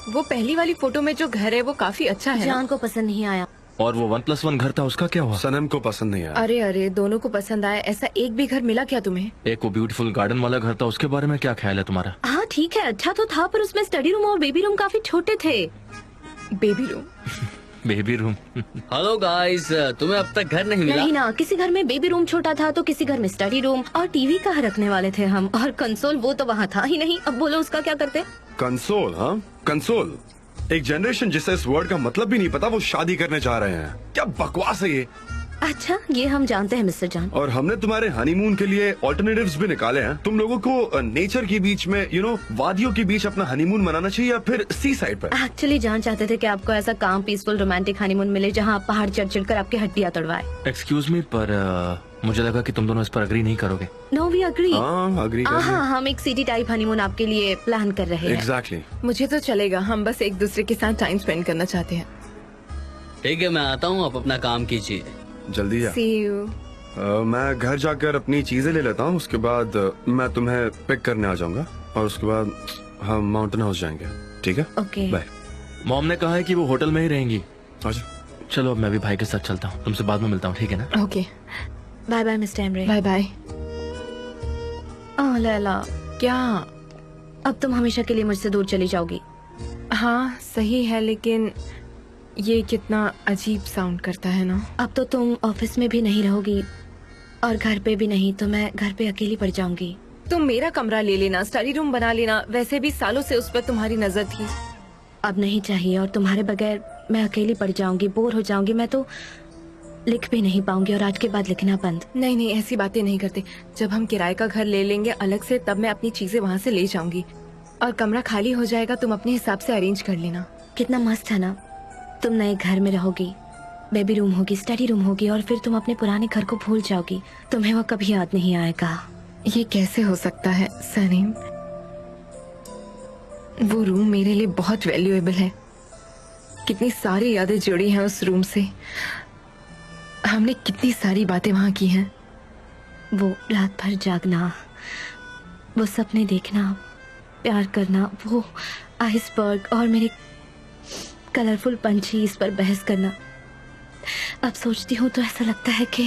वो पहली वाली फोटो में जो घर है वो काफी अच्छा है। जान को पसंद नहीं आया। और वो 1+1 घर था, उसका क्या हुआ? सनम को पसंद नहीं आया। अरे अरे, दोनों को पसंद आया। ऐसा एक भी घर मिला क्या तुम्हें? एक वो ब्यूटीफुल गार्डन वाला घर था, उसके बारे में क्या ख्याल है तुम्हारा? हाँ ठीक है, अच्छा तो था, पर उसमें स्टडी रूम और बेबी रूम काफी छोटे थे। Baby room? Baby room. Hello guys, तुम्हें अब तक घर नहीं मिला? नहीं ना, किसी घर में बेबी रूम छोटा था तो किसी घर में स्टडी रूम, और टीवी कहाँ रखने वाले थे हम, और कंसोल वो तो वहाँ था ही नहीं। अब बोलो उसका क्या करते? कंसोल? हाँ, कंसोल। एक जनरेशन जिसे इस वर्ड का मतलब भी नहीं पता, वो शादी करने जा रहे हैं। क्या बकवास है ये। अच्छा, ये हम जानते हैं मिस्टर जान। और हमने तुम्हारे हनीमून के लिए ऑल्टरनेटिव्स भी निकाले हैं। तुम लोगों को नेचर के बीच में वादियों के बीच अपना हनीमून मनाना चाहिए, या फिर सी साइड पर। एक्चुअली जान चाहते थे कि आपको ऐसा काम पीसफुल रोमांटिक हनीमून मिले जहाँ आप पहाड़ चढ़ कर आपकी हड्डियाँ तोड़वाए। एक्सक्यूज मी, पर मुझे लगा कि तुम दोनों इस पर अग्री नहीं करोगे। No we agree. हाँ, अग्री। हाँ, हम एक सिटी टाइप हनीमून आपके लिए प्लान कर रहे हैं। एग्जैक्टली। मुझे तो चलेगा, हम बस एक दूसरे के साथ टाइम स्पेंड करना चाहते हैं। ठीक है, मैं आता हूँ, आप अपना काम कीजिए। जल्दी जा। See you। मैं घर जाकर अपनी चीजें ले लेता हूँ, उसके बाद मैं तुम्हें पिक करने आ जाऊंगा, और उसके बाद हम माउंटेन हाउस जाएंगे। ठीक है? ओके। बाय। मॉम ने कहा है कि वो होटल में ही रहेंगी। अच्छा, चलो अब मैं भी भाई के साथ चलता हूँ, तुमसे बाद में मिलता हूँ, ठीक है ना? Okay, bye bye mister Emre. Bye bye. Oh Laila, क्या? अब तुम हमेशा के लिए मुझसे दूर चली जाओगी। हाँ सही है, लेकिन ये कितना अजीब साउंड करता है ना। अब तो तुम ऑफिस में भी नहीं रहोगी और घर पे भी नहीं, तो मैं घर पे अकेली पड़ जाऊंगी। तुम मेरा कमरा ले लेना, स्टडी रूम बना लेना। वैसे भी सालों से उस पर तुम्हारी नजर थी। अब नहीं चाहिए, और तुम्हारे बगैर मैं अकेली पड़ जाऊंगी, बोर हो जाऊंगी। मैं तो लिख भी नहीं पाऊंगी, और आज के बाद लिखना बंद। नहीं नहीं, ऐसी बातें नहीं करते। जब हम किराए का घर ले लेंगे अलग से, तब मैं अपनी चीजें वहाँ से ले जाऊंगी, और कमरा खाली हो जाएगा, तुम अपने हिसाब से अरेंज कर लेना। कितना मस्त है ना, तुम नए घर में रहोगी, बेबी रूम होगी, स्टडी रूम होगी, और फिर तुम अपने पुराने घर को भूल जाओगी। तुम्हें वो कभी याद नहीं आएगा। ये कैसे हो सकता है सनीम? वो रूम मेरे लिए बहुत वैल्यूएबल है। कितनी सारी यादें जुड़ी हैं उस रूम से। हमने कितनी सारी बातें वहाँ की हैं। वो रात भर जागना, वो सपने देखना, प्यार करना, वो आइसबर्ग और मेरे कलरफुल पंछी, इस पर बहस करना। अब सोचती हूँ तो ऐसा लगता है कि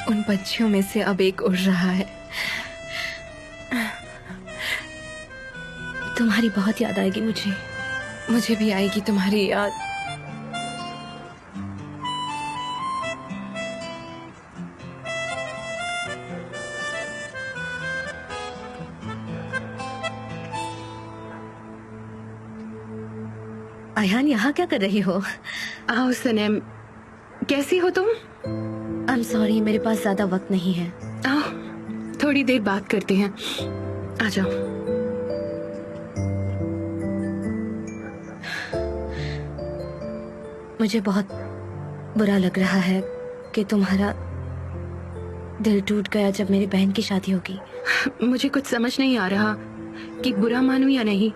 उन पंछियों में से अब एक उड़ रहा है। तुम्हारी बहुत याद आएगी मुझे। मुझे भी आएगी तुम्हारी याद। आयान, यहाँ क्या कर रही हो? आओ सनम, कैसी हो तुम? आई एम सॉरी, मेरे पास ज्यादा वक्त नहीं है। आओ, थोड़ी देर बात करते हैं। आ जाओ। मुझे बहुत बुरा लग रहा है कि तुम्हारा दिल टूट गया जब मेरी बहन की शादी होगी। मुझे कुछ समझ नहीं आ रहा कि बुरा मानूं या नहीं।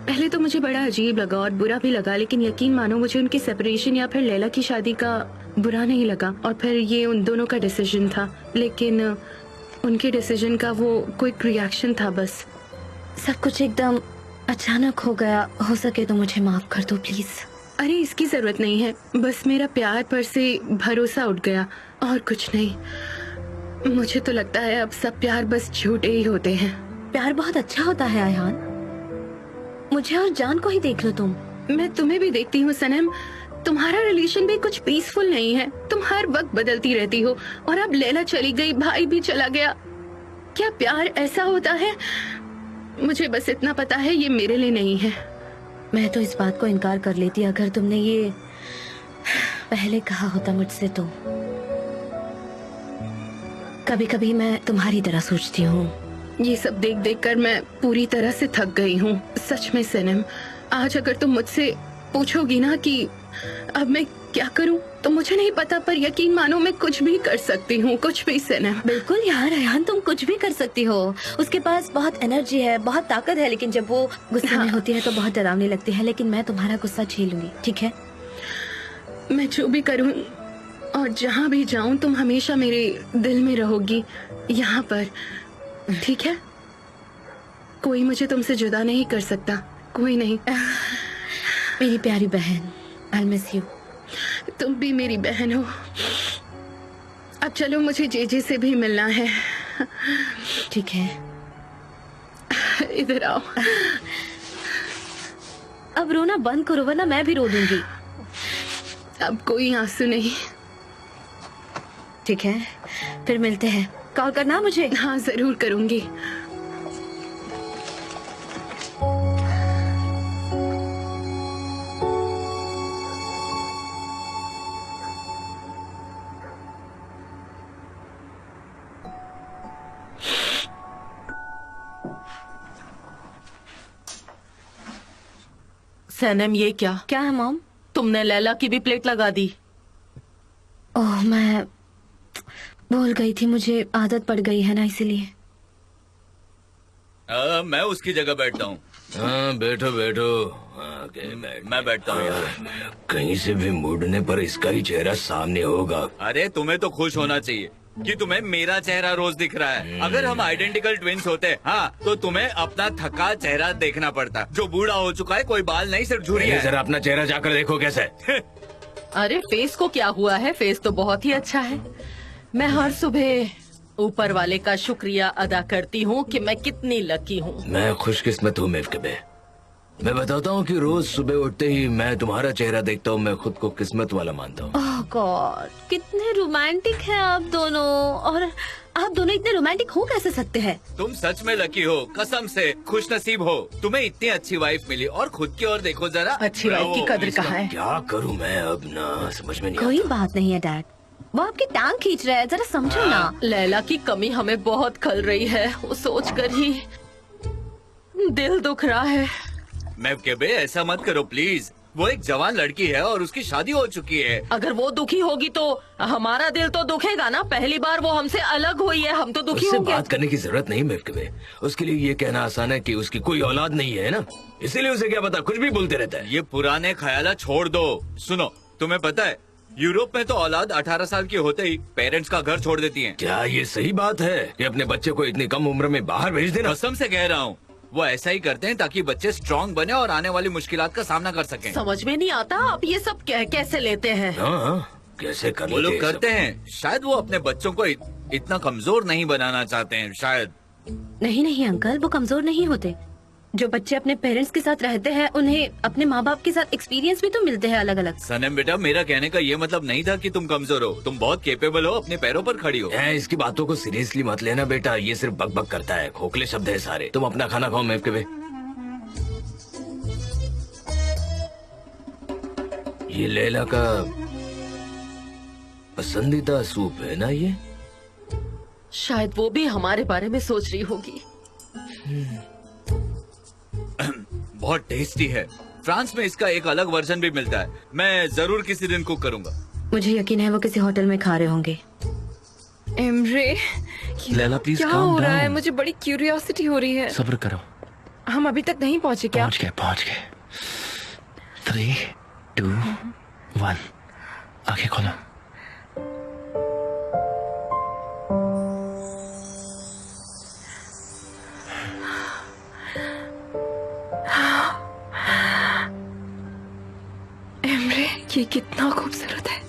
पहले तो मुझे बड़ा अजीब लगा और बुरा भी लगा, लेकिन यकीन मानो मुझे उनकी सेपरेशन या फिर लैला की शादी का बुरा नहीं लगा। और फिर ये उन दोनों का डिसीजन था, लेकिन उनके डिसीजन का वो क्विक रिएक्शन था। बस सब कुछ एकदम अचानक हो गया। हो सके तो मुझे माफ कर दो प्लीज। अरे इसकी जरूरत नहीं है, बस मेरा प्यार पर से भरोसा उठ गया और कुछ नहीं। मुझे तो लगता है अब सब प्यार बस झूठे ही होते हैं। प्यार बहुत अच्छा होता है आयान, मुझे और जान को ही देख लो तुम। मैं तुम्हें भी देखती हूँ सनम, तुम्हारा रिलेशन भी कुछ पीसफुल नहीं है। तुम हर वक्त बदलती रहती हो, और अब लैला चली गई, भाई भी चला गया। क्या प्यार ऐसा होता है? मुझे बस इतना पता है ये मेरे लिए नहीं है। मैं तो इस बात को इनकार कर लेती अगर तुमने ये पहले कहा होता मुझसे। तो कभी कभी मैं तुम्हारी तरह सोचती हूँ। ये सब देख देख कर मैं पूरी तरह से थक गई हूँ सच में सनम। आज अगर तुम मुझसे पूछोगी ना कि अब मैं क्या करूँ, तो मुझे नहीं पता, पर यकीन मानो मैं कुछ भी कर सकती हूँ, कुछ भी सनम। बिल्कुल यार आयान, तुम कुछ भी कर सकती हो। उसके पास बहुत एनर्जी है, बहुत ताकत है, लेकिन जब वो गुस्से में होती है तो बहुत डरावनी लगती है। लेकिन मैं तुम्हारा गुस्सा झेलूंगी, ठीक है? मैं जो भी करूँ और जहाँ भी जाऊं तुम हमेशा मेरे दिल में रहोगी, यहाँ पर, ठीक है? कोई मुझे तुमसे जुदा नहीं कर सकता, कोई नहीं। मेरी प्यारी बहन, आई मिस यू। तुम भी मेरी बहन हो। अब चलो, मुझे जेजे से भी मिलना है। ठीक है, इधर आओ। अब रोना बंद करो वरना मैं भी रो दूंगी। अब कोई आंसू नहीं। ठीक है, फिर मिलते हैं। कॉल करना मुझे। हाँ, जरूर करूंगी। सनम, ये क्या? क्या है मॉम? तुमने लैला की भी प्लेट लगा दी। ओह, मैं भूल गई थी, मुझे आदत पड़ गई है ना, इसीलिए। मैं उसकी जगह बैठता हूँ। हाँ बैठो बैठो। मैं बैठता हूँ यार। कहीं से भी मुड़ने पर इसका ही चेहरा सामने होगा। अरे तुम्हें तो खुश होना चाहिए कि तुम्हें मेरा चेहरा रोज दिख रहा है। अगर हम आइडेंटिकल ट्विंस होते, हाँ, तो तुम्हें अपना थका चेहरा देखना पड़ता, जो बूढ़ा हो चुका है, कोई बाल नहीं, सिर्फ झुर्रियां है। जरा अपना चेहरा जाकर देखो कैसा है। अरे फेस को क्या हुआ है? फेस तो बहुत ही अच्छा है। मैं हर सुबह ऊपर वाले का शुक्रिया अदा करती हूँ कि मैं कितनी लकी हूँ। मैं खुशकिस्मत हूँ मेवकबे। मैं बताता हूँ कि रोज सुबह उठते ही मैं तुम्हारा चेहरा देखता हूँ, मैं खुद को किस्मत वाला मानता हूँ। ओह गॉड, कितने रोमांटिक हैं आप दोनों। और आप दोनों इतने रोमांटिक हो कैसे सकते हैं? तुम सच में लकी हो, कसम से खुश नसीब हो। तुम्हें इतनी अच्छी वाइफ मिली और खुद की ओर देखो जरा। अच्छी वाइफ की कद्र कहाँ है? क्या करूँ मैं अब, ना समझ में नहीं कोई आता। बात नहीं है डैड, वो आपकी टांग खींच रहा है, जरा समझो ना। लैला की कमी हमें बहुत खल रही है, वो सोचकर ही दिल दुख रहा है। मेवकबे, ऐसा मत करो प्लीज। वो एक जवान लड़की है और उसकी शादी हो चुकी है। अगर वो दुखी होगी तो हमारा दिल तो दुखेगा ना। पहली बार वो हमसे अलग हुई है, हम तो दुखी उससे होंगे। बात करने की जरूरत नहीं मेवकबे। उसके लिए ये कहना आसान है कि उसकी कोई औलाद नहीं है ना, इसीलिए उसे क्या पता, कुछ भी बोलते रहता है। ये पुराने ख्याल छोड़ दो। सुनो, तुम्हें पता है यूरोप में तो औलाद 18 साल की होते ही पेरेंट्स का घर छोड़ देती है। क्या ये सही बात है कि अपने बच्चे को इतनी कम उम्र में बाहर भेज देना? कसम से कह रहा हूँ, वो ऐसा ही करते हैं ताकि बच्चे स्ट्रांग बने और आने वाली मुश्किलात का सामना कर सकें। समझ में नहीं आता आप ये सब कैसे लेते हैं। हाँ, कैसे कर वो लोग करते हैं। शायद वो अपने बच्चों को इतना कमजोर नहीं बनाना चाहते हैं, शायद। नहीं नहीं अंकल, वो कमजोर नहीं होते। जो बच्चे अपने पेरेंट्स के साथ रहते हैं उन्हें अपने माँ बाप के साथ एक्सपीरियंस भी तो मिलते हैं अलग अलग। सनम बेटा, मेरा कहने का ये मतलब नहीं था कि तुम कमजोर हो। तुम बहुत केपेबल हो, अपने पैरों पर खड़ी हो। इसकी बातों को सीरियसली मत लेना बेटा, ये सिर्फ बक बक करता है, खोखले शब्द है सारे। तुम अपना खाना खाओ मेवकबे। ये लैला का पसंदीदा सूप है ना ये? शायद वो भी हमारे बारे में सोच रही होगी। बहुत टेस्टी है। फ्रांस में इसका एक अलग वर्जन भी मिलता है। मैं जरूर किसी दिन कुक करूंगा। मुझे यकीन है वो किसी होटल में खा रहे होंगे। इमरे, लैला प्लीज क्या काम हो रहा है? डाउन। मुझे बड़ी क्यूरियोसिटी हो रही है। सब्र करो। हम अभी तक नहीं पहुंचे क्या? पहुंच गए। 3, 2, 1, आंखें खोलो। इमरे, ये कितना खूबसूरत है।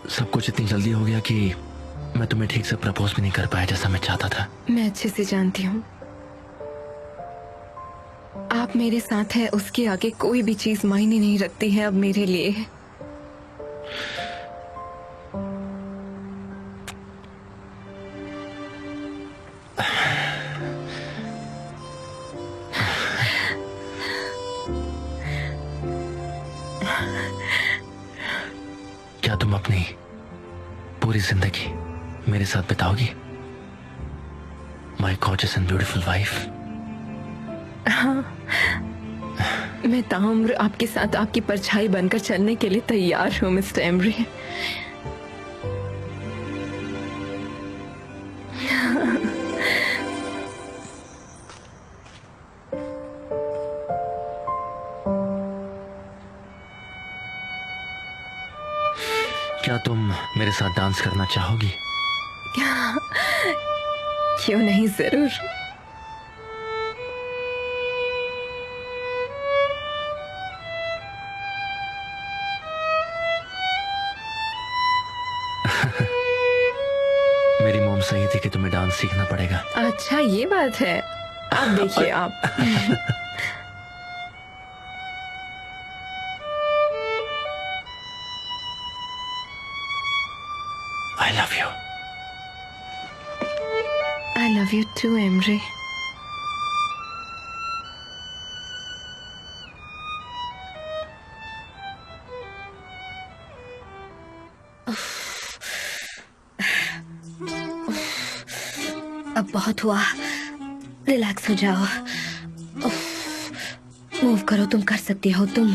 सब कुछ इतनी जल्दी हो गया कि मैं तुम्हें ठीक से प्रपोज भी नहीं कर पाया जैसा मैं चाहता था। मैं अच्छे से जानती हूँ, आप मेरे साथ हैं, उसके आगे कोई भी चीज मायने नहीं रखती है अब मेरे लिए। क्या तुम अपनी पूरी जिंदगी मेरे साथ बिताओगी, माई गॉर्जियस एंड ब्यूटीफुल वाइफ? मैं ताउम्र आपके साथ आपकी परछाई बनकर चलने के लिए तैयार हूँ मिस्टर एमरी। क्या तुम मेरे साथ डांस करना चाहोगी? क्यों नहीं, जरूर। मेरी मॉम सही थी कि तुम्हें डांस सीखना पड़ेगा। अच्छा, ये बात है। आप देखिए आप। I love you. I love you too, Emre. अब बहुत हुआ, रिलैक्स हो जाओ। मूव करो, तुम कर सकती हो। तुम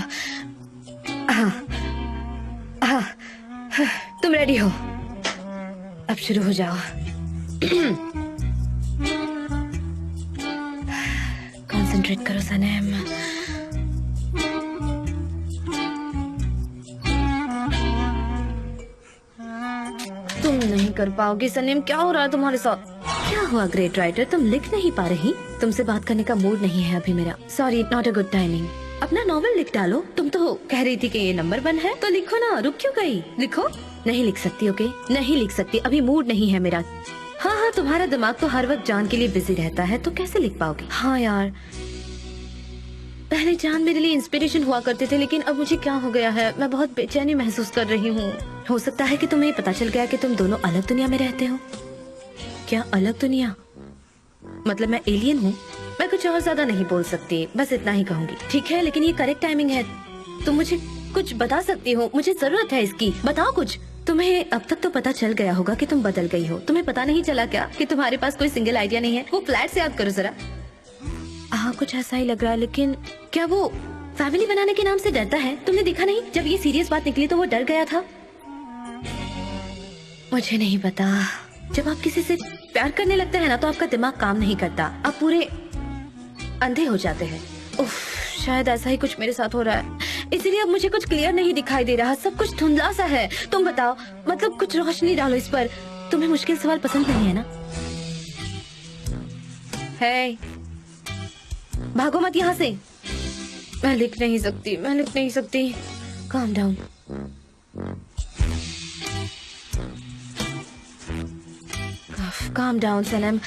हाँ हाँ, तुम रेडी हो? अब शुरू हो जाओ। कंसंट्रेट करो सनम। तुम नहीं कर पाओगे सनम। क्या हो रहा है तुम्हारे साथ? क्या हुआ ग्रेट राइटर, तुम लिख नहीं पा रही? तुमसे बात करने का मूड नहीं है अभी मेरा। Sorry, not a good timing. अपना नॉवेल लिख डालो। तुम तो कह रही थी कि ये नंबर 1 है, तो लिखो ना। रुक क्यों गई? लिखो। नहीं लिख सकती? ओके, नहीं लिख सकती, अभी मूड नहीं है मेरा। हाँ हाँ, तुम्हारा दिमाग तो हर वक्त जान के लिए बिजी रहता है, तो कैसे लिख पाओगे? हाँ यार, पहले जान मेरे लिए इंस्पिरेशन हुआ करते थे, लेकिन अब मुझे क्या हो गया है, मैं बहुत बेचैनी महसूस कर रही हूँ। हो सकता है कि तुम्हें पता चल गया कि तुम दोनों अलग दुनिया में रहते हो। क्या अलग दुनिया? मतलब मैं एलियन हूँ? मैं कुछ और ज्यादा नहीं बोल सकती, बस इतना ही कहूँगी। ठीक है, लेकिन ये करेक्ट टाइमिंग है। तुम मुझे कुछ बता सकती हो, मुझे जरूरत है इसकी। बताओ कुछ। तुम्हें अब तक तो पता चल गया होगा कि तुम बदल गई हो। तुम्हें पता नहीं चला क्या कि तुम्हारे पास कोई सिंगल आइडिया नहीं है? वो फ्लैट से याद करो जरा। हाँ, कुछ ऐसा ही लग रहा है, लेकिन क्या वो फैमिली बनाने के नाम से डरता है? तुमने देखा नहीं, जब ये सीरियस बात निकली तो वो डर गया था। मुझे नहीं पता। जब आप किसी से प्यार करने लगते हैं ना, तो आपका दिमाग काम नहीं करता, आप पूरे अंधे हो जाते हैं। उफ, शायद ऐसा ही कुछ मेरे साथ हो रहा है, इसीलिए अब मुझे कुछ क्लियर नहीं दिखाई दे रहा। सब कुछ धुंधला सा है। तुम बताओ, मतलब कुछ रोशनी डालो इस पर। तुम्हें मुश्किल सवाल पसंद नहीं है ना? है, भागो मत यहाँ से। मैं लिख नहीं सकती, मैं लिख नहीं सकती। काम डाउन। काम डाउन सनम।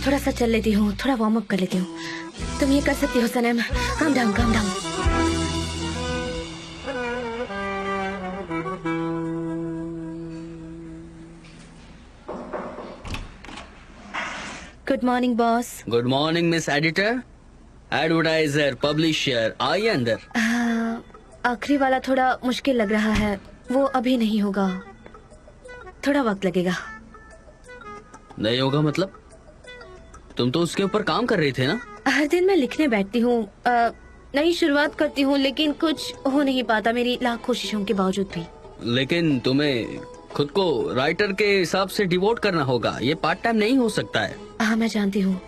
थोड़ा सा चल लेती हूँ, थोड़ा वार्म अप कर लेती हूँ। तुम ये कर सकती हो सनम। Calm down, calm down. Good morning boss. Good morning miss editor, advertiser, publisher, आइए अंदर। आखिरी वाला थोड़ा मुश्किल लग रहा है, वो अभी नहीं होगा, थोड़ा वक्त लगेगा। नहीं होगा मतलब? तुम तो उसके ऊपर काम कर रही थे ना? हर दिन मैं लिखने बैठती हूँ, नई शुरुआत करती हूँ, लेकिन कुछ हो नहीं पाता मेरी लाख कोशिशों के बावजूद भी। लेकिन तुम्हें खुद को राइटर के हिसाब से डिवोट करना होगा, ये पार्ट टाइम नहीं हो सकता है। हाँ मैं जानती हूँ,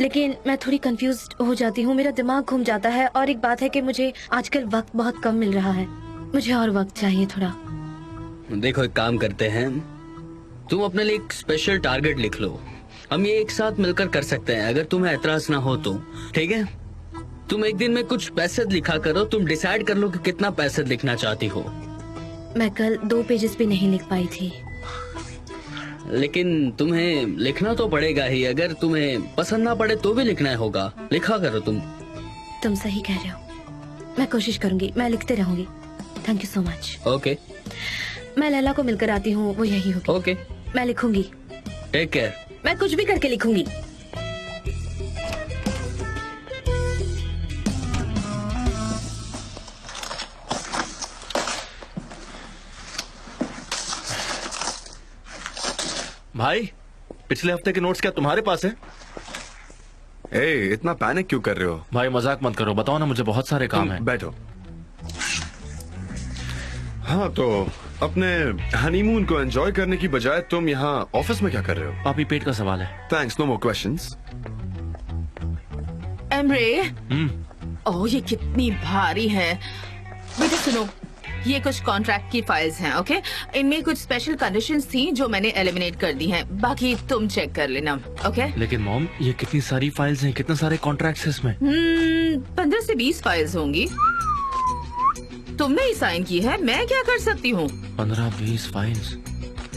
लेकिन मैं थोड़ी कंफ्यूज्ड हो जाती हूँ, मेरा दिमाग घूम जाता है। और एक बात है कि मुझे आजकल वक्त बहुत कम मिल रहा है, मुझे और वक्त चाहिए थोड़ा। देखो, एक काम करते हैं, तुम अपने लिए एक स्पेशल टारगेट लिख लो, हम ये एक साथ मिलकर कर सकते हैं, अगर तुम्हें एतराज ना हो तो। ठीक है, तुम एक दिन में कुछ पैसे लिखा करो, तुम डिसाइड कर लो कि कितना पैसे लिखना चाहती हो। मैं कल 2 पेजेस भी नहीं लिख पाई थी। लेकिन तुम्हें लिखना तो पड़ेगा ही, अगर तुम्हें पसंद ना पड़े तो भी लिखना होगा। लिखा करो तुम सही कह रहे हो, मैं कोशिश करूंगी, मैं लिखते रहूंगी। Thank you so much. Okay, मैं लैला को मिलकर आती हूँ, वो यही होगी। ओके, मैं लिखूंगी। Take care. मैं कुछ भी करके लिखूंगी। भाई, पिछले हफ्ते के नोट्स क्या तुम्हारे पास है? इतना पैनिक क्यों कर रहे हो? भाई मजाक मत करो, बताओ ना, मुझे बहुत सारे काम हैं। बैठो। हाँ, तो अपने हनीमून को एंजॉय करने की बजाय तुम यहाँ ऑफिस में क्या कर रहे हो? पापी, पेट का सवाल है। Thanks, no more questions. Emre, oh ये कितनी भारी है। बेटा सुनो, ये कुछ कॉन्ट्रैक्ट की फाइल्स हैं, ओके? इनमें कुछ स्पेशल कंडीशंस थी जो मैंने एलिमिनेट कर दी हैं। बाकी तुम चेक कर लेना, ओके? लेकिन मॉम, ये कितनी सारी फाइल्स हैं, कितने सारे कॉन्ट्रैक्ट्स हैं इसमें। 15 से 20 फाइल्स होंगी। तुमने ही साइन की है, मैं क्या कर सकती हूँ? 15-20 फाइल्स।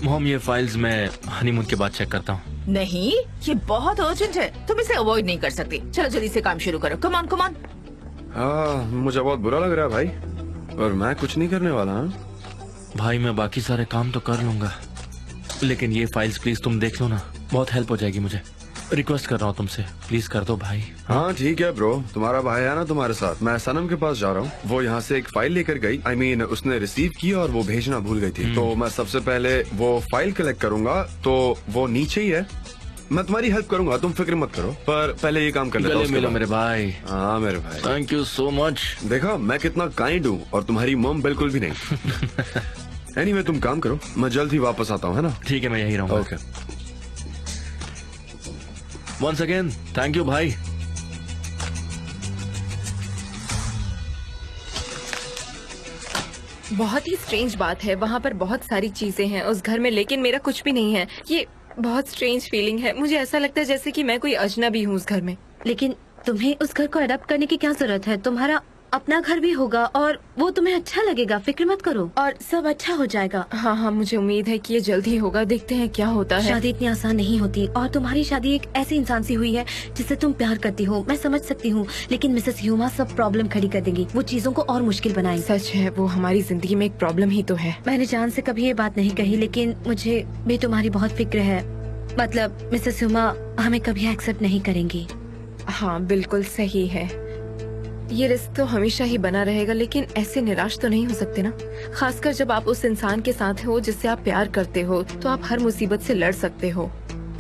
मॉम, ये फाइल्स मैं हनीमून के बाद चेक करता हूँ। नहीं, ये बहुत अर्जेंट है, तुम इसे अवॉइड नहीं कर सकती। चलो जल्दी से काम शुरू करो, कम ऑन कम ऑन। हाँ, मुझे बहुत बुरा लग रहा है भाई, और मैं कुछ नहीं करने वाला। भाई मैं बाकी सारे काम तो कर लूंगा, लेकिन ये फाइल्स प्लीज तुम देख लो ना, बहुत हेल्प हो जाएगी मुझे। रिक्वेस्ट कर रहा हूँ तुमसे, प्लीज कर दो भाई। हाँ ठीक है ब्रो, तुम्हारा भाई है ना तुम्हारे साथ। मैं सनम के पास जा रहा हूँ, वो यहाँ से एक फाइल लेकर गई। I mean, उसने रिसीव की और वो भेजना भूल गई थी। तो मैं सबसे पहले वो फाइल कलेक्ट करूंगा, तो वो नीचे ही है। मैं तुम्हारी हेल्प करूंगा, तुम फिक्र मत करो, पर पहले ये काम कर लेता हूँ। मिलो मेरे भाई। हाँ मेरे भाई, थैंक यू सो मच। देखा मैं कितना काइंड हूँ, और तुम्हारी मॉम बिल्कुल भी नहीं। एनीवे तुम काम करो, मैं जल्द ही वापस आता हूँ, है ना? ठीक है, मैं यही रहूंगा। Okay. Once again thank you भाई। बहुत ही स्ट्रेंज बात है, वहाँ पर बहुत सारी चीजें हैं उस घर में, लेकिन मेरा कुछ भी नहीं है। ये बहुत स्ट्रेंज फीलिंग है। मुझे ऐसा लगता है जैसे कि मैं कोई अजनबी हूँ उस घर में। लेकिन तुम्हें उस घर को अडॉप्ट करने की क्या जरूरत है? तुम्हारा अपना घर भी होगा और वो तुम्हें अच्छा लगेगा, फिक्र मत करो, और सब अच्छा हो जाएगा। हाँ हाँ, मुझे उम्मीद है कि ये जल्द ही होगा। देखते हैं क्या होता है। शादी इतनी आसान नहीं होती, और तुम्हारी शादी एक ऐसे इंसान से हुई है जिससे तुम प्यार करती हो। मैं समझ सकती हूँ, लेकिन मिसेस ह्यूमा सब प्रॉब्लम खड़ी कर देंगी। वो चीजों को और मुश्किल बनाएंगी। सच है, वो हमारी जिंदगी में एक प्रॉब्लम ही तो है। मैंने जान से कभी ये बात नहीं कही, लेकिन मुझे भी तुम्हारी बहुत फिक्र है। मतलब मिसेस ह्यूमा हमें कभी एक्सेप्ट नहीं करेंगी। हाँ बिल्कुल सही है, ये रिस्क तो हमेशा ही बना रहेगा, लेकिन ऐसे निराश तो नहीं हो सकते ना। खासकर जब आप उस इंसान के साथ हो जिससे आप प्यार करते हो, तो आप हर मुसीबत से लड़ सकते हो।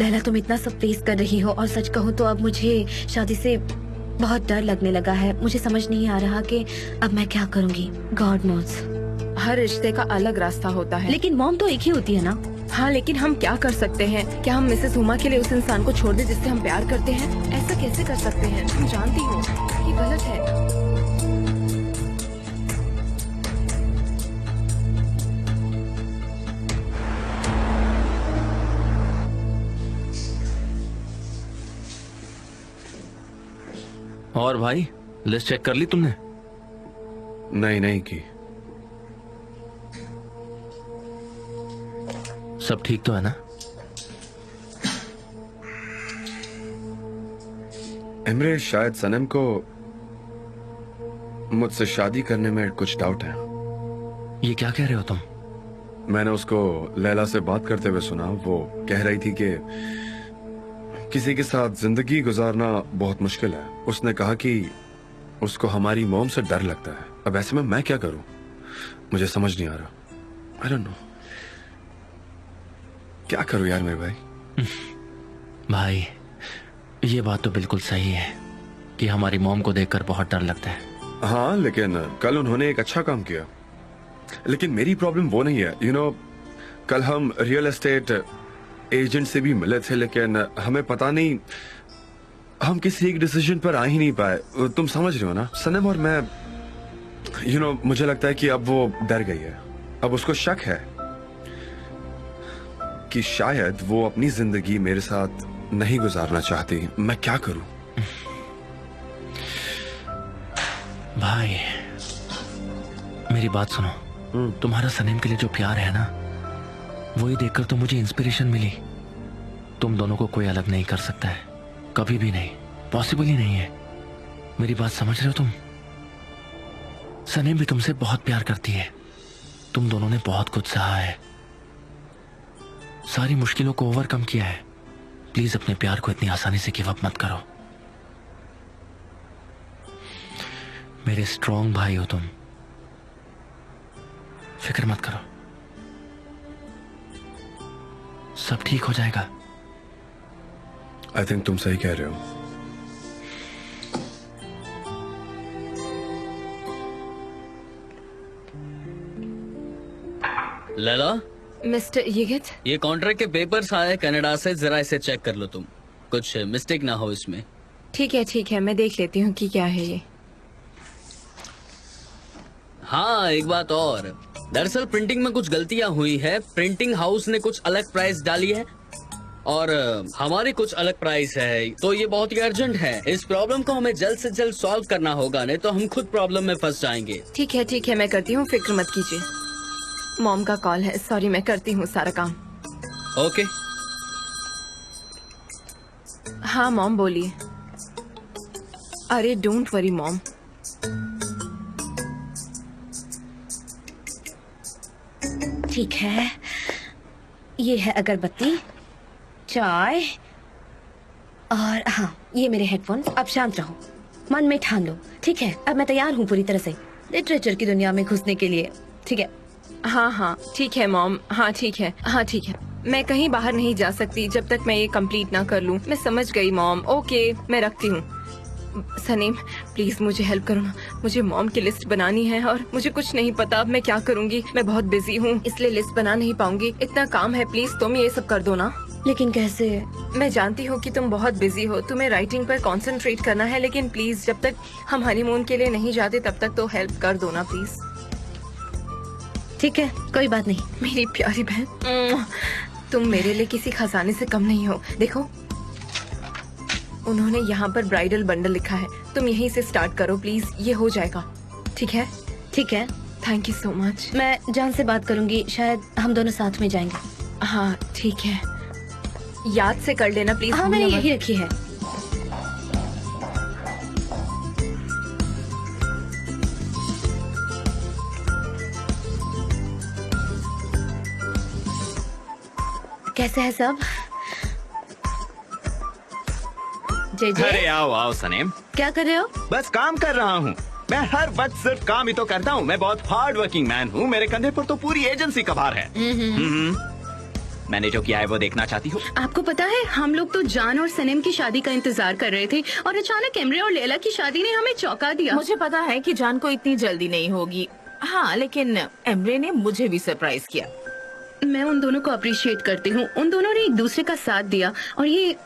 लैला, तुम इतना सब फेस कर रही हो, और सच कहूँ तो अब मुझे शादी से बहुत डर लगने लगा है। मुझे समझ नहीं आ रहा कि अब मैं क्या करूँगी। God knows. हर रिश्ते का अलग रास्ता होता है। लेकिन मॉम तो एक ही होती है ना। हाँ, लेकिन हम क्या कर सकते हैं? क्या हम मिसेस हुमा के लिए उस इंसान को छोड़ दें जिससे हम प्यार करते हैं? ऐसा कैसे कर सकते हैं? तुम जानती हो ये गलत है। और भाई, लिस्ट चेक कर ली तुमने? नहीं की। सब ठीक तो है ना? इमरे, शायद सनम को मुझसे शादी करने में कुछ डाउट है। ये क्या कह रहे हो तुम? मैंने उसको लैला से बात करते हुए सुना। वो कह रही थी कि किसी के साथ जिंदगी गुजारना बहुत मुश्किल है। उसने कहा कि उसको हमारी मॉम से डर लगता है। अब ऐसे में मैं क्या करूं? मुझे समझ नहीं आ रहा। आई डोंट नो क्या करूं यार मेरे भाई। भाई, ये बात तो बिल्कुल सही है कि हमारी मॉम को देखकर बहुत डर लगता है। हाँ, लेकिन कल उन्होंने एक अच्छा काम किया। लेकिन मेरी प्रॉब्लम वो नहीं है। कल हम रियल एस्टेट एजेंट से भी मिले थे, लेकिन हमें पता नहीं, हम किसी एक डिसीजन पर आ ही नहीं पाए। तुम समझ रहे हो ना? सनम और मैं, मुझे लगता है कि अब वो डर गई है। अब उसको शक है कि शायद वो अपनी जिंदगी मेरे साथ नहीं गुजारना चाहती। मैं क्या करूं? भाई मेरी बात सुनो। तुम्हारा सनीम के लिए जो प्यार है ना, वही देखकर तो मुझे इंस्पिरेशन मिली। तुम दोनों को कोई अलग नहीं कर सकता है, कभी भी नहीं, पॉसिबल ही नहीं है। मेरी बात समझ रहे हो तुम? सनीम भी तुमसे बहुत प्यार करती है। तुम दोनों ने बहुत कुछ सहा है, सारी मुश्किलों को ओवरकम किया है। प्लीज अपने प्यार को इतनी आसानी से गिव अप मत करो। मेरे स्ट्रॉन्ग भाई हो तुम, फिक्र मत करो, सब ठीक हो जाएगा। आई थिंक तुम सही कह रहे हो। लैला, मिस्टर यिगित, ये कॉन्ट्रैक्ट के पेपर्स आए कनाडा से, जरा इसे चेक कर लो तुम, कुछ मिस्टेक ना हो इसमें। ठीक है, मैं देख लेती हूँ कि क्या है ये। हाँ, एक बात और, दरअसल प्रिंटिंग में कुछ गलतियां हुई है। प्रिंटिंग हाउस ने कुछ अलग प्राइस डाली है और हमारी कुछ अलग प्राइस है, तो ये बहुत ही अर्जेंट है। इस प्रॉब्लम को हमें जल्द से जल्द सॉल्व करना होगा, नहीं तो हम खुद प्रॉब्लम में फंस जाएंगे। ठीक है, मैं करती हूँ, फिक्र मत कीजिए। मॉम का कॉल है, सॉरी, मैं करती हूँ सारा काम। ओके। हाँ मॉम बोलिए। अरे डोंट वरी मॉम। ठीक है, ये है अगरबत्ती, चाय और हाँ, ये मेरे हेडफोन्स। अब शांत रहो, मन में ठान लो, ठीक है? अब मैं तैयार हूँ पूरी तरह से लिटरेचर की दुनिया में घुसने के लिए, ठीक है? हाँ ठीक है मॉम, हाँ ठीक है। मैं कहीं बाहर नहीं जा सकती जब तक मैं ये कंप्लीट ना कर लूँ। मैं समझ गई मॉम, ओके मैं रखती हूँ। सनीम प्लीज मुझे हेल्प करो ना, मुझे मॉम की लिस्ट बनानी है और मुझे कुछ नहीं पता अब मैं क्या करूँगी। मैं बहुत बिजी हूँ इसलिए लिस्ट बना नहीं पाऊंगी, इतना काम है, प्लीज तुम ये सब कर दो ना। लेकिन कैसे? मैं जानती हूँ कि तुम बहुत बिजी हो, तुम्हें राइटिंग पर कंसंट्रेट करना है, लेकिन प्लीज जब तक हम हनीमून के लिए नहीं जाते तब तक तो हेल्प कर दो ना प्लीज। ठीक है, कोई बात नहीं। मेरी प्यारी बहन, तुम मेरे लिए किसी खजाने से कम नहीं हो। देखो उन्होंने यहाँ पर ब्राइडल बंडल लिखा है, तुम यहीं से स्टार्ट करो प्लीज, ये हो जाएगा। ठीक है? ठीक है, थैंक यू सो मच। मैं जान से बात करूंगी, शायद हम दोनों साथ में जाएंगे। हाँ ठीक है, याद से कर लेना प्लीज। हाँ मैंने यही रखी है। कैसे है सब? जे अरे आओ सनीम। क्या कर रहे हो? बस काम कर रहा हूँ। मैं हर वक्त सिर्फ काम ही तो करता हूँ। मैं बहुत हार्ड वर्किंग मैन हूँ। मेरे कंधे पर तो पूरी एजेंसी का भार है। मैंने जो किया है वो देखना चाहती हूँ? आपको पता है हम लोग तो जान और सनीम की शादी का इंतजार कर रहे थे और अचानक एमरे और लैला की शादी ने हमें चौंका दिया। मुझे पता है कि जान को इतनी जल्दी नहीं होगी, हाँ, लेकिन एमरे ने मुझे भी सरप्राइज किया। मैं उन दोनों को अप्रिशिएट करती हूँ। उन दोनों ने एक दूसरे का साथ दिया और ये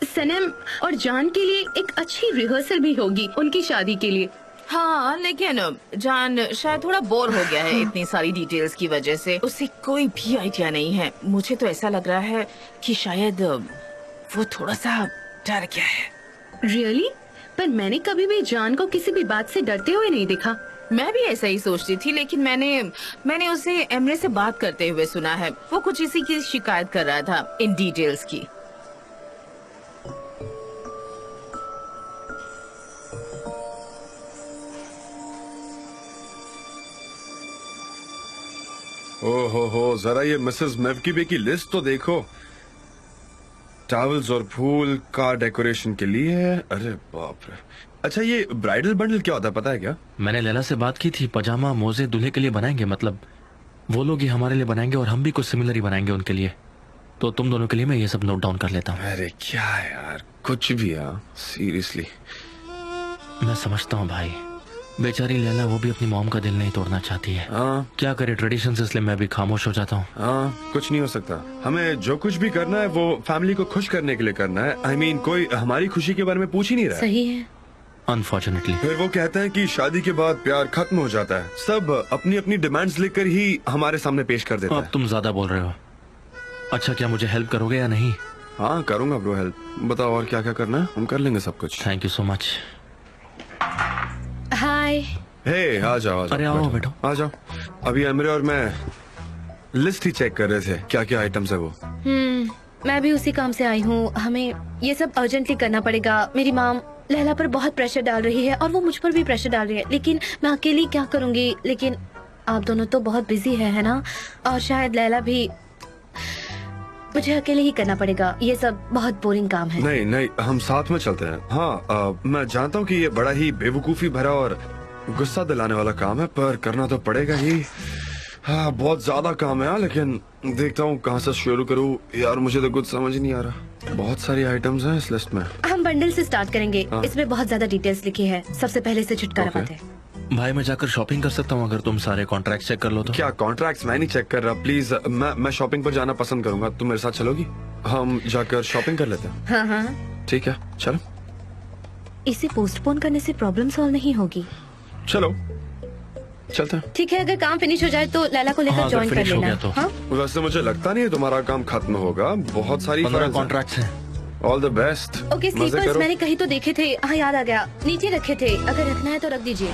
सनम और जान के लिए एक अच्छी रिहर्सल भी होगी उनकी शादी के लिए। हाँ, लेकिन जान शायद थोड़ा बोर हो गया है इतनी सारी डिटेल्स की वजह से। उसे कोई भी आइडिया नहीं है। मुझे तो ऐसा लग रहा है कि शायद वो थोड़ा सा डर गया है। रियली? पर मैंने कभी भी जान को किसी भी बात से डरते हुए नहीं देखा। मैं भी ऐसा ही सोचती थी, लेकिन मैंने उसे एमरे से बात करते हुए सुना है। वो कुछ इसी की शिकायत कर रहा था, इन डिटेल्स की। ओहो, जरा ये मिसेस मेवकीबे की लिस्ट तो देखो। टॉवल्स और फूल कार डेकोरेशन के लिए है। अरे बाप रे। अच्छा ये ब्राइडल बंडल क्या होता है, पता है क्या? मैंने लैला से बात की थी, पजामा मोजे दूल्हे के लिए बनाएंगे, मतलब वो लोग ही हमारे लिए बनाएंगे और हम भी कुछ सिमिलर ही बनाएंगे उनके लिए। तो तुम दोनों के लिए मैं ये सब नोट डाउन कर लेता हूँ। अरे क्या यार, कुछ भी यार, सीरियसली। मैं समझता हूँ भाई, बेचारी लैला वो भी अपनी मॉम का दिल नहीं तोड़ना चाहती है। हाँ क्या करे, ट्रेडिशन, इसलिए मैं भी खामोश हो जाता हूँ। हाँ, कुछ नहीं हो सकता। हमें जो कुछ भी करना है वो फैमिली को खुश करने के लिए करना है। I mean, कोई हमारी खुशी के बारे में पूछ ही नहीं रहा है। सही है। अनफॉर्चुनेटली फिर वो कहते हैं कि शादी के बाद प्यार खत्म हो जाता है। सब अपनी अपनी डिमांड्स लिखकर ही हमारे सामने पेश कर देते अब हैं। तुम ज्यादा बोल रहे हो। अच्छा, क्या मुझे हेल्प करोगे या नहीं? हाँ करूंगा ब्रो, हेल्प। बताओ और क्या क्या करना है, हम कर लेंगे सब कुछ। Thank you so much. Hi. Hey आ जाओ। अरे आओ बैठो। आ जाओ। अभी अमरे और मैं लिस्ट ही चेक कर रहे थे, क्या क्या आइटम्स है वो। मैं भी उसी काम से आई हूँ। हमें ये सब अर्जेंटली करना पड़ेगा। मेरी माम लैला पर बहुत प्रेशर डाल रही है और वो मुझ पर भी प्रेशर डाल रही है, लेकिन मैं अकेली क्या करूँगी। लेकिन आप दोनों तो बहुत बिजी है ना, और शायद लैला भी। मुझे अकेले ही करना पड़ेगा, ये सब बहुत बोरिंग काम है। नहीं, हम साथ में चलते हैं। हाँ मैं जानता हूँ कि ये बड़ा ही बेवकूफी भरा और गुस्सा दिलाने वाला काम है, पर करना तो पड़ेगा ही। हाँ बहुत ज्यादा काम है, लेकिन देखता हूँ कहाँ से शुरू करूँ यार, मुझे तो कुछ समझ नहीं आ रहा। बहुत सारी आइटम्स हैं इस लिस्ट में। हम बंडल से स्टार्ट करेंगे। इसमें बहुत ज्यादा डिटेल्स लिखी है। सबसे पहले से छुटकारा पाते हैं। भाई मैं जाकर शॉपिंग कर सकता हूँ अगर तुम सारे कॉन्ट्रैक्ट चेक कर लो तो? क्या कॉन्ट्रैक्ट्स मैं नहीं चेक कर रहा, प्लीज। मैं शॉपिंग पर जाना पसंद करूंगा, तुम मेरे साथ चलोगी? हम जाकर शॉपिंग कर लेते हैं। हाँ हाँ ठीक है चलो। इसे पोस्टपोन करने से प्रॉब्लम सॉल्व नहीं होगी। चलो चलते हैं। ठीक है, अगर काम फिनिश हो जाए तो लैला को लेकर हाँ, अगर ज्वाइन कर finish हो लेना। गया तो। हाँ वैसे मुझे लगता नहीं है तुम्हारा काम खत्म होगा, बहुत सारी 15 files हैं। कॉन्ट्रैक्ट्स हैं। All the best. Okay, sleepers मैंने कहीं तो देखे थे। हाँ याद आ गया, नीचे रखे थे, अगर रखना है तो रख दीजिए।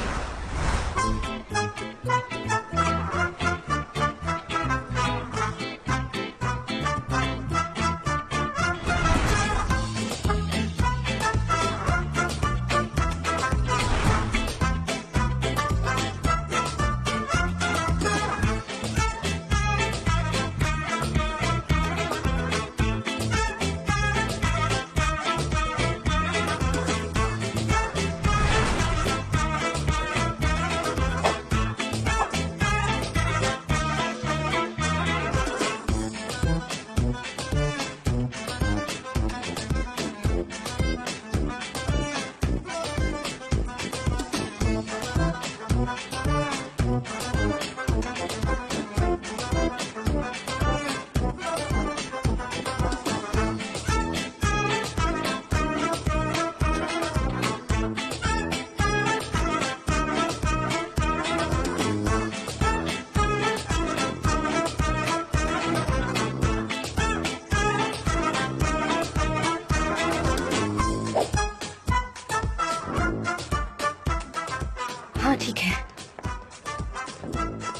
हाँ ठीक है,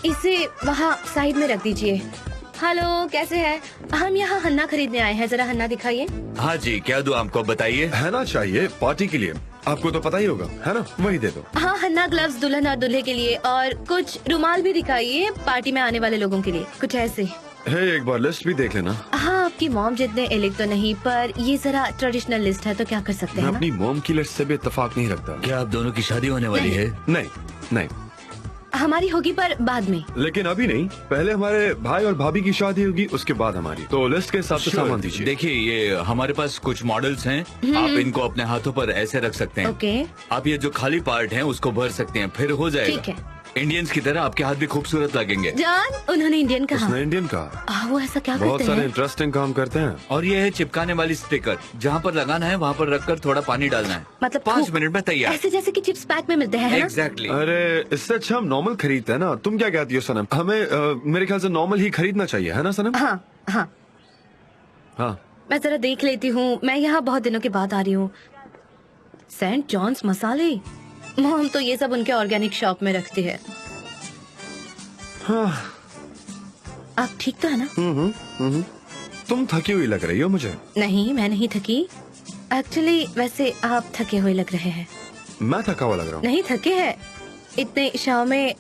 इसे वहाँ साइड में रख दीजिए। हेलो, कैसे हैं? हम यहाँ हन्ना खरीदने आए हैं, जरा हन्ना दिखाइए। हाँ जी, क्या दूं आपको बताइए। है ना, चाहिए पार्टी के लिए, आपको तो पता ही होगा, है ना, वही दे दो। हाँ, हन्ना ग्लव्स दुल्हन और दूल्हे के लिए, और कुछ रुमाल भी दिखाइए पार्टी में आने वाले लोगों के लिए, कुछ ऐसे। है, एक बार लिस्ट भी देख लेना। हाँ, आपकी मॉम जितने एलिक तो नहीं, पर ये जरा ट्रेडिशनल लिस्ट है तो क्या कर सकते मैं हैं ना? अपनी मोम की लिस्ट से भी इत्तेफाक नहीं रखता। क्या आप दोनों की शादी होने वाली है? नहीं नहीं, हमारी होगी पर बाद में। लेकिन अभी नहीं, पहले हमारे भाई और भाभी की शादी होगी, उसके बाद हमारी। तो लिस्ट के हिसाब से सामान दीजिए। देखिए, ये हमारे पास कुछ मॉडल्स हैं, आप इनको अपने हाथों पर ऐसे रख सकते हैं। ओके, आप ये जो खाली पार्ट हैं उसको भर सकते हैं, फिर हो जाएगा। ठीक है। इंडियंस की तरह आपके हाथ भी खूबसूरत लगेंगे। जान, उन्होंने इंडियन कहा। उसने इंडियन कहा। वो ऐसा क्या बहुत करते सारे हैं? इंटरेस्टिंग काम करते हैं। और ये है चिपकाने वाली स्टिकर, जहाँ पर लगाना है वहाँ पर रखकर थोड़ा पानी डालना है, मतलब 5 थूक? मिनट में तैयार। ऐसे जैसे कि चिप्स पैक में मिलते हैं, है ना? एग्जैक्टली। अरे, इससे अच्छा हम नॉर्मल खरीदते हैं ना। तुम क्या कहती हो सनम? हमें मेरे ख्याल से नॉर्मल ही खरीदना चाहिए, है ना सनम? हाँ हाँ, हाँ। मैं जरा देख लेती हूँ, मैं यहाँ बहुत दिनों के बाद आ रही हूँ। सेंट जॉन्स मसाले, मॉम तो ये सब उनके ऑर्गेनिक शॉप में रखती है। हाँ। आप ठीक तो है ना? तुम थकी हुई लग रही हो मुझे। नहीं, मैं नहीं थकी। एक्चुअली वैसे आप थके हुए लग रहे हैं। मैं थका हुआ लग रहा हूँ। नहीं थके हैं, इतने शाम में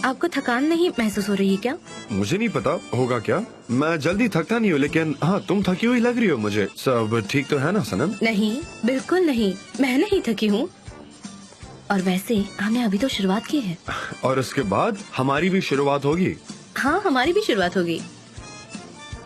आपको थकान नहीं महसूस हो रही है क्या? मुझे नहीं पता होगा क्या, मैं जल्दी थकता नहीं हूँ, लेकिन हाँ, तुम थकी हुई लग रही हो मुझे। सब ठीक तो है ना सनम? नहीं, बिल्कुल नहीं, मैं नहीं थकी हूँ। और वैसे हमने अभी तो शुरुआत की है। और उसके बाद हमारी भी शुरुआत होगी। हाँ, हमारी भी शुरुआत होगी।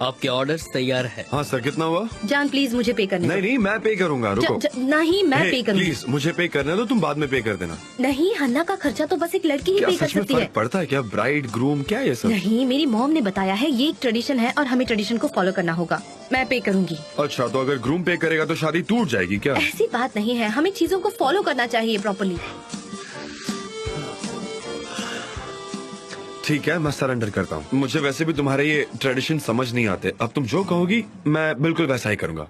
आपके ऑर्डर्स तैयार है। हाँ सर, कितना हुआ? जान प्लीज मुझे पे करने नहीं नहीं, मैं पे करूंगा, रुको। नहीं, मैं पे करूंगी। प्लीज मुझे पे करने दो, तुम बाद में पे कर देना। नहीं, हन्ना का खर्चा तो बस एक लड़की ही क्या पे कर सच में सकती है। फर्क पड़ता है क्या? ब्राइड ग्रूम क्या ये सब? नहीं, मेरी मॉम ने बताया है ये एक ट्रेडिशन है और हमें ट्रेडिशन को फॉलो करना होगा। मैं पे करूंगी। अच्छा, तो अगर ग्रूम पे करेगा तो शादी टूट जाएगी क्या? ऐसी बात नहीं है, हमें चीजों को फॉलो करना चाहिए प्रॉपर्ली। ठीक है, मैं सरेंडर करता हूँ। मुझे वैसे भी तुम्हारे ये ट्रेडिशन समझ नहीं आते। अब तुम जो कहोगी मैं बिल्कुल वैसा ही करूंगा।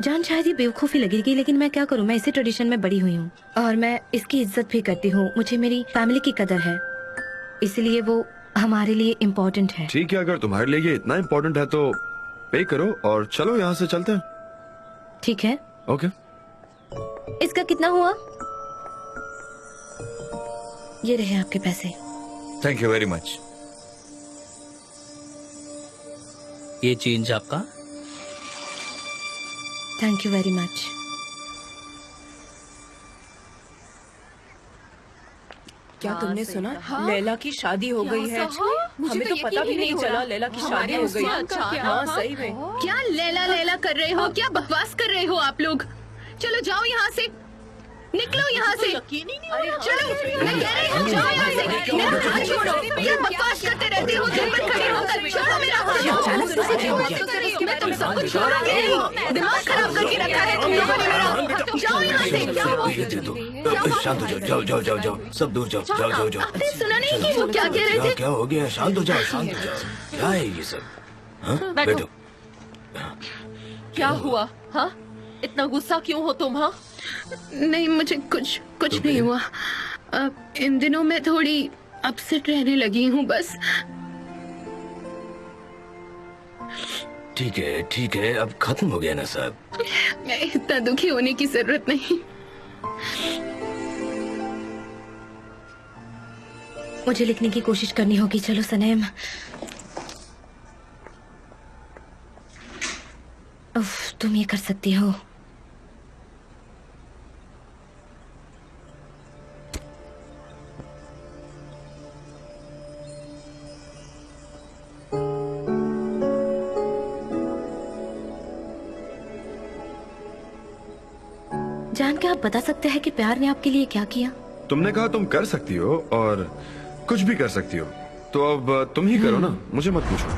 जान, शायद ये बेवकूफी लगेगी, लेकिन मैं क्या करूँ, मैं इसी ट्रेडिशन में बड़ी हुई हूँ और मैं इसकी इज्जत भी करती हूँ। मुझे मेरी फैमिली की कदर है, इसलिए वो हमारे लिए इम्पोर्टेंट है। ठीक है, अगर तुम्हारे लिए ये इतना इम्पोर्टेंट है तो पे करो और चलो यहाँ से चलते हैं। ठीक है। ओके। इसका कितना हुआ? ये रहे आपके पैसे। Thank you very much. ये चेंज आपका। Thank you very much. क्या तुमने सुना? लैला की शादी हो गई है। हमें तो पता भी नहीं चला लैला की शादी हो गई। हाँ सही में। क्या लैला लैला कर रहे हो? क्या बकवास कर रहे हो आप लोग? चलो जाओ यहाँ से। निकलो यहाँ से। चलो, मैं कह रही हूँ जाओ यहाँ से। मेरा हाथ छोड़ो, ये बकवास करते रहती हो दिन भर खड़ी होकर। छोड़ो मेरा हाथ। मैं तुम सबको छोड़ूंगी। दिमाग खराब करके रखा है तुम लोगों ने मेरा। जाओ यहाँ से। शांत हो जाओ, जाओ जाओ जाओ जाओ, सब दूर जाओ, जाओ जाओ जाओ। आपने सुना नहीं कि वो क्या कह रहे थे? क्या हो गया? शांत हो जाओ, शांत हो जाओ। क्या है ये सब? हाँ, बैठो। क्या हुआ? हाँ, इतना गुस्सा क्यों हो तुम? हाँ, नहीं, मुझे कुछ नहीं हुआ। इन दिनों मैं थोड़ी अपसेट रहने लगी हूँ बस। ठीक है, अब खत्म हो गया ना सब। इतना दुखी होने की जरूरत नहीं। मुझे लिखने की कोशिश करनी होगी। चलो सनेम। उफ, तुम ये कर सकती हो। जान के आप बता सकते हैं कि प्यार ने आपके लिए क्या किया? तुमने कहा तुम कर सकती हो और कुछ भी कर सकती हो, तो अब तुम ही करो ना, मुझे मत पूछो।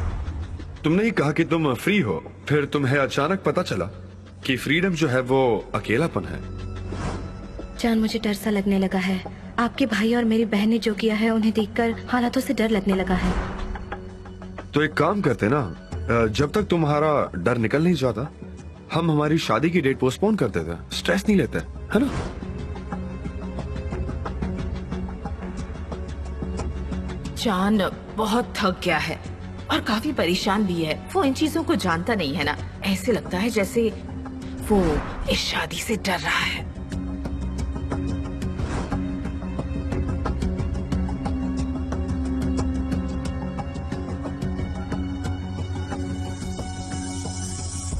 तुमने ही कहा कि तुम फ्री हो, फिर तुम्हें अचानक पता चला कि फ्रीडम जो है वो अकेलापन है। जान, मुझे डर सा लगने लगा है। आपके भाई और मेरी बहन ने जो किया है उन्हें देखकर हालातों से डर लगने लगा है। तो एक काम करते ना, जब तक तुम्हारा डर निकल नहीं जाता हम हमारी शादी की डेट पोस्टपोन कर देते, स्ट्रेस नहीं लेते, है ना? जान बहुत थक गया है और काफी परेशान भी है। वो इन चीजों को जानता नहीं है ना। ऐसे लगता है जैसे वो इस शादी से डर रहा है।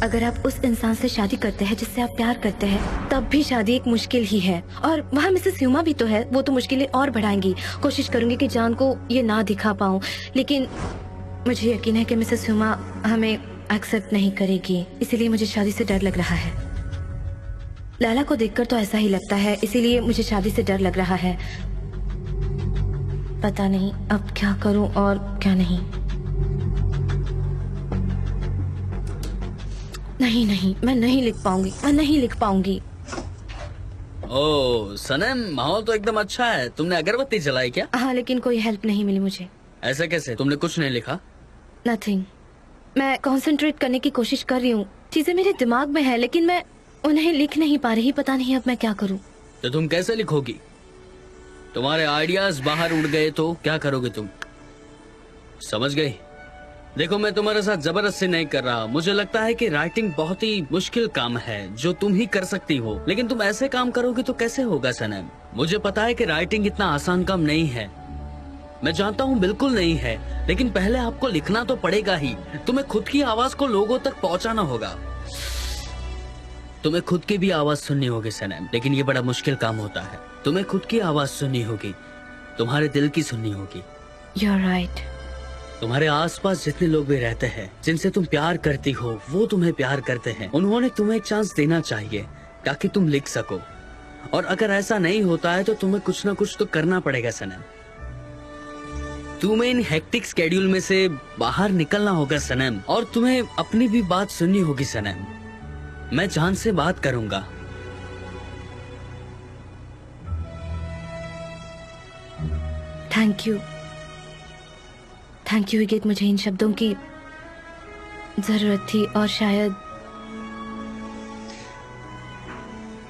अगर आप उस इंसान से शादी करते हैं जिससे आप प्यार करते हैं, तब भी शादी एक मुश्किल ही है। और वहाँ मिसेस ह्यूमा भी तो है, वो तो मुश्किलें और बढ़ाएंगी। कोशिश करूंगी कि जान को ये ना दिखा पाऊँ, लेकिन मुझे यकीन है कि मिसेस ह्यूमा हमें एक्सेप्ट नहीं करेगी। इसीलिए मुझे शादी से डर लग रहा है। लैला को देखकर तो ऐसा ही लगता है, इसीलिए मुझे शादी से डर लग रहा है। पता नहीं अब क्या करूं और क्या नहीं। नहीं, मैं नहीं लिख पाऊंगी। ओ सनम, माहौल तो एकदम अच्छा है। तुमने अगरबत्ती जलाई क्या? हाँ, लेकिन कोई हेल्प नहीं मिली मुझे। ऐसा कैसे? तुमने कुछ नहीं लिखा? नथिंग। मैं कंसंट्रेट करने की कोशिश कर रही हूँ, चीजें मेरे दिमाग में है, लेकिन मैं उन्हें लिख नहीं पा रही। पता नहीं अब मैं क्या करूँ। तो तुम कैसे लिखोगी? तुम्हारे आइडियाज बाहर उड़ गए तो क्या करोगे तुम? समझ गई? देखो, मैं तुम्हारे साथ जबरदस्ती नहीं कर रहा। मुझे लगता है कि राइटिंग बहुत ही मुश्किल काम है जो तुम ही कर सकती हो, लेकिन तुम ऐसे काम करोगे तो कैसे होगा सनम? मुझे पता है कि राइटिंग इतना आसान काम नहीं है, मैं जानता हूँ बिल्कुल नहीं है, लेकिन पहले आपको लिखना तो पड़ेगा ही। तुम्हें खुद की आवाज को लोगों तक पहुँचाना होगा। तुम्हें खुद की भी आवाज सुननी होगी सनम, लेकिन ये बड़ा मुश्किल काम होता है। तुम्हें खुद की आवाज सुननी होगी, तुम्हारे दिल की सुननी होगी। You're right. तुम्हारे आसपास जितने लोग भी रहते हैं जिनसे तुम प्यार करती हो, वो तुम्हें प्यार करते हैं। उन्होंने तुम्हें एक चांस देना चाहिए ताकि तुम लिख सको। और अगर ऐसा नहीं होता है तो तुम्हें कुछ ना कुछ तो करना पड़ेगा सनम। तुम्हें इन हेक्टिक स्केड्यूल में से बाहर निकलना होगा सनम, और तुम्हें अपनी भी बात सुननी होगी सनम। मैं जान से बात करूंगा। Thank you wicket. मुझे इन शब्दों की जरूरत थी, और शायद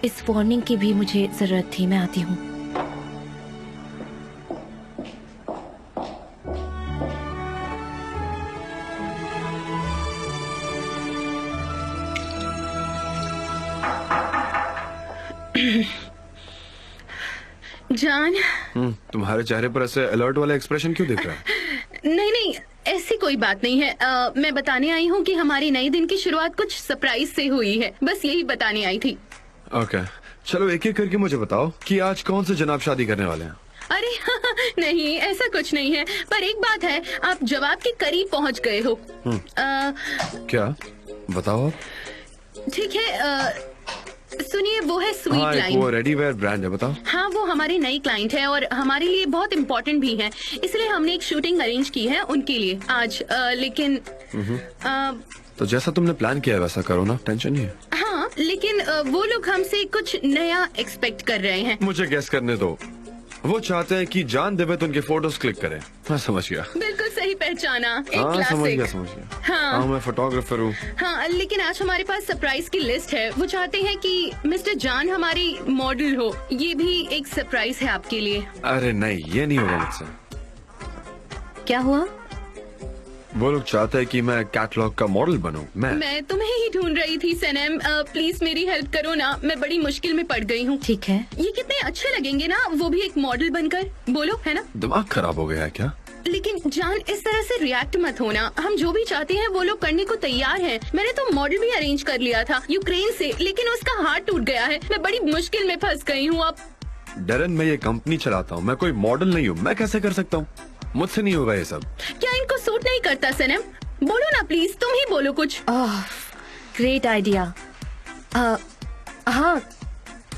इस वार्निंग की भी मुझे जरूरत थी। मैं आती हूँ। जान, तुम्हारे चेहरे पर ऐसे अलर्ट वाला एक्सप्रेशन क्यों दिख रहा है? नहीं, ऐसी कोई बात नहीं है। मैं बताने आई हूँ कि हमारी नई दिन की शुरुआत कुछ सरप्राइज से हुई है। बस यही बताने आई थी। ओके, चलो एक एक करके मुझे बताओ कि आज कौन से जनाब शादी करने वाले हैं? अरे नहीं, ऐसा कुछ नहीं है। पर एक बात है, आप जवाब के करीब पहुँच गए हो। क्या बताओ आप? ठीक है, सुनिए, वो है स्वीट हाँ, एक लाइन। वो रेडी वेयर ब्रांड है, बताओ। हाँ, वो हमारी नई क्लाइंट है और हमारे लिए बहुत इम्पोर्टेंट भी है, इसलिए हमने एक शूटिंग अरेंज की है उनके लिए आज। लेकिन तो जैसा तुमने प्लान किया है वैसा करो ना, टेंशन नहीं है। हाँ, लेकिन वो लोग हमसे कुछ नया एक्सपेक्ट कर रहे हैं। मुझे गेस करने दो। वो चाहते हैं कि जान देवे तो उनके फोटोज क्लिक करें। मैं समझ गया। बिल्कुल सही पहचाना, एक हाँ, क्लासिक। समझ गया। हाँ। मैं फोटोग्राफर हूँ। हाँ, लेकिन आज हमारे पास सरप्राइज की लिस्ट है। वो चाहते हैं कि मिस्टर जान हमारी मॉडल हो। ये भी एक सरप्राइज है आपके लिए। अरे नहीं, ये नहीं होगा मुझसे। क्या हुआ? वो लोग चाहते हैं कि मैं कैटलॉग का मॉडल बनूं। मैं तुम्हें ही ढूंढ रही थी सनम, प्लीज मेरी हेल्प करो ना, मैं बड़ी मुश्किल में पड़ गई हूँ। ठीक है। ये कितने अच्छे लगेंगे ना, वो भी एक मॉडल बनकर। बोलो, है ना? दिमाग खराब हो गया है क्या? लेकिन जान, इस तरह से रिएक्ट मत होना। हम जो भी चाहते हैं वो लोग करने को तैयार हैं। मैंने तो मॉडल भी अरेंज कर लिया था यूक्रेन से, लेकिन उसका हाथ टूट गया है। मैं बड़ी मुश्किल में फंस गई हूँ अब। डरन, मैं ये कंपनी चलाता हूँ, मैं कोई मॉडल नहीं हूँ। मैं कैसे कर सकता हूँ? मुझसे नहीं होगा ये सब। क्या इनको सूट नहीं करता सनम? बोलो ना प्लीज, तुम ही बोलो कुछ। Great idea. हाँ,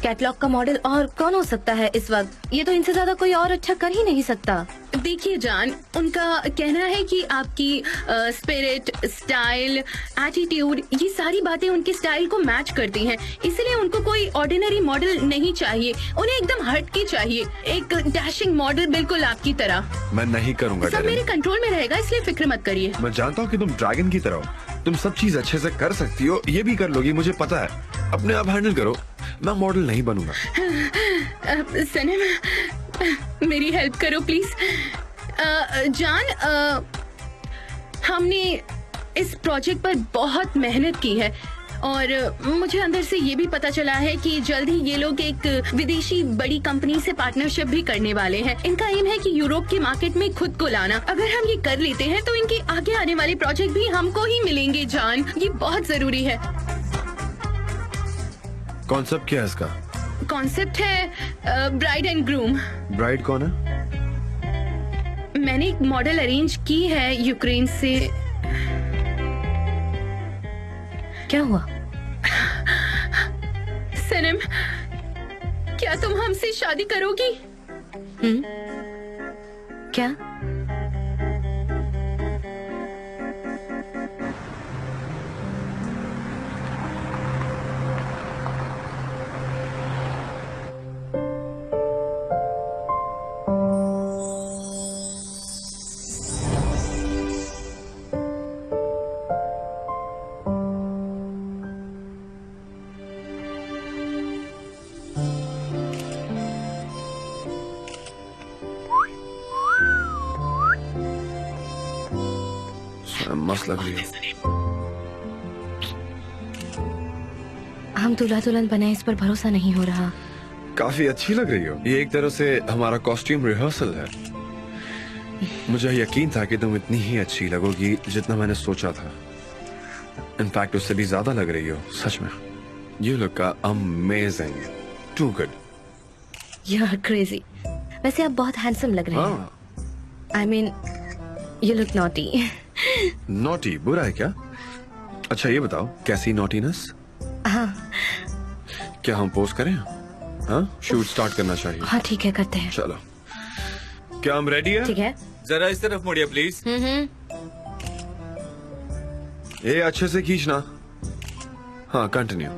कैटलॉग का मॉडल और कौन हो सकता है इस वक्त? ये तो इनसे ज्यादा कोई और अच्छा कर ही नहीं सकता। देखिए जान, उनका कहना है कि आपकी स्पिरिट, स्टाइल, एटीट्यूड, ये सारी बातें उनके स्टाइल को मैच करती हैं। इसलिए उनको कोई ऑर्डिनरी मॉडल नहीं चाहिए, उन्हें एकदम हटके चाहिए, एक डैशिंग मॉडल बिल्कुल आपकी तरह। मैं नहीं करूँगा सब डरन। मेरे कंट्रोल में रहेगा, इसलिए फिक्र मत करिए। मैं जानता हूँ कि तुम ड्रैगन की तरह हो। तुम सब चीज अच्छे से कर सकती हो, ये भी कर लोगी, मुझे पता है। अपने आप हैंडल करो। मैं मॉडल नहीं बनूंगा। सनम, मेरी हेल्प करो प्लीज। जान, हमने इस प्रोजेक्ट पर बहुत मेहनत की है और मुझे अंदर से ये भी पता चला है कि जल्द ही ये लोग एक विदेशी बड़ी कंपनी से पार्टनरशिप भी करने वाले हैं। इनका एम है कि यूरोप के मार्केट में खुद को लाना। अगर हम ये कर लेते हैं तो इनके आगे आने वाले प्रोजेक्ट भी हमको ही मिलेंगे जान, ये बहुत जरूरी है। कॉन्सेप्ट क्या है इसका? कॉन्सेप्ट है ब्राइड एंड ग्रूम। ब्राइड कौन है? मैंने एक मॉडल अरेंज की है यूक्रेन से। क्या हुआ? सनम, क्या तुम हमसे शादी करोगी? क्या? मस्त लग रही है। हम दूल्हा दुल्हन बने, इस पर भरोसा नहीं हो रहा। काफी अच्छी लग रही हो। ये एक तरह से हमारा कॉस्ट्यूम रिहर्सल है। मुझे यकीन था कि तुम इतनी ही अच्छी लगोगी जितना मैंने सोचा था। इनफैक्ट उससे भी ज्यादा लग रही हो, सच में। You look amazing, too good. You are crazy. वैसे आप बहुत हैंडसम लग रहे हैं। I mean, you look naughty. Naughty बुरा है क्या? अच्छा ये बताओ, कैसी नॉटीनेस? हाँ। क्या हम पोस्ट करें? हाँ, शूट स्टार्ट करना चाहिए। हाँ ठीक है, करते हैं। चलो, क्या हम रेडी है? ठीक है। जरा इस तरफ मुड़िए प्लीज। ये अच्छे से खींचना। हाँ, कंटिन्यू।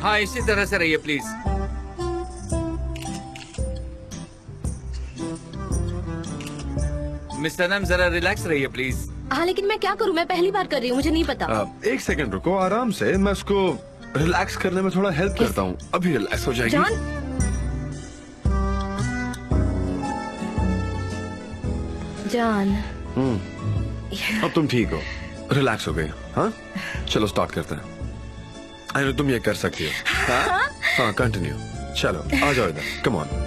हाँ, इसी तरह से रहिए प्लीज। मिस्टर नम, जरा रिलैक्स रहिए प्लीज। हाँ, लेकिन मैं क्या करूँ? मैं पहली बार कर रही हूँ, मुझे नहीं पता। एक सेकंड रुको, आराम से। मैं उसको रिलैक्स करने में थोड़ा हेल्प करता हूँ। अभी रिलैक्स हो जाएगी। जान। अब तुम ठीक हो, रिलैक्स हो गई। हाँ, चलो स्टार्ट करते हैं। आई नो तुम ये कर सकती हो। हाँ, कंटिन्यू। चलो आ जाओ इधर, कम ऑन।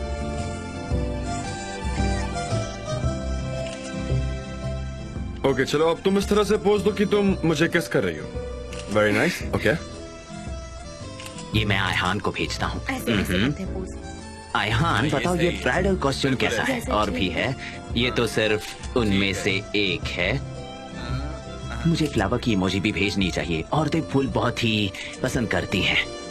ओके, चलो अब तुम इस तरह से पोज दो कि तुम मुझे किस कर रही हो। Very nice. ओके, ये मैं आयहान को भेजता हूँ। आयहान, बताओ ये ब्राइडल कॉस्ट्यूम कैसा है? और भी है, ये तो सिर्फ उनमें से एक है। मुझे फ्लावर की इमोजी भी भेजनी चाहिए। औरतें फूल बहुत ही पसंद करती हैं।